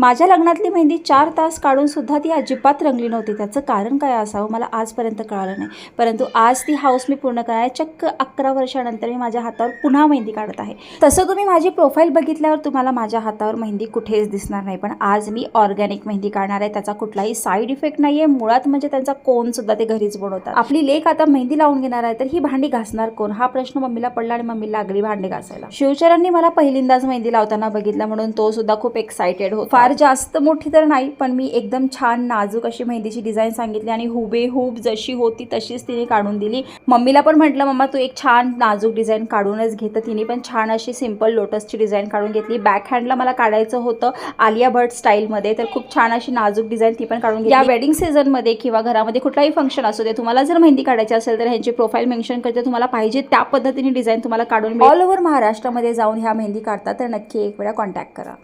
माझ्या लग्नातली मेहंदी 4 तास काढून सुद्धा ती अजिबात रंगली नव्हती. त्याचं कारण काय असावं मला आजपर्यंत कळालं नाही. परंतु आज ती हौस मी पूर्ण करणार आहे. चक्क 11 वर्षानंतर मी माझ्या हातावर पुन्हा मेहंदी काढत आहे. तसं तुम्ही माझी प्रोफाईल बघितल्यावर तुम्हाला माझ्या हातावर मेहंदी कुठेच दिसणार नाही, पण आज मी ऑर्गॅनिक मेहंदी काढणार आहे. त्याचा कुठलाही साईड इफेक्ट नाही आहे. मुळात म्हणजे त्यांचा कोन सुद्धा ते घरीच बनवतात. आपली लेक आता मेहंदी लावून घेणार आहे, तर ही भांडी घासणार कोण हा प्रश्न मम्मीला पडला आणि मम्मी लागली भांडी घासायला. शिवचरणनी मला पहिल्यांदाच मेहंदी लावताना बघितलं म्हणून तो सुद्धा खूप एक्साइटेड होता. फार जास्त मोठी तर नाही, पण मी एकदम छान नाजूक अशी मेहंदीची डिझाईन सांगितली आणि हुबेहूब जशी होती तशीच तिने काढून दिली. मम्मीला पण म्हटलं मम्मा तू एक छान नाजूक डिझाईन काढूनच घे, तर तिने पण छान अशी सिंपल लोटसची डिझाईन काढून घेतली. बॅक हँडला मला काढायचं होतं आलिया भट स्टाईलमध्ये, तर खूप छान अशी नाजूक डिझाईन ती पण काढून घेतली. या वेडिंग सीझनमध्ये किंवा घरामध्ये कुठलाही फंक्शन असू दे, तुम्हाला जर मेहंदी काढायची असेल तर ह्यांची प्रोफाईल मेन्शन करते. तुम्हाला पाहिजे त्या पद्धतीने डिझाईन तुम्हाला काढून ऑल ओव्हर महाराष्ट्रामध्ये जाऊन ह्या मेहंदी काढतात, तर नक्की एक वेळा कॉन्टॅक्ट करा.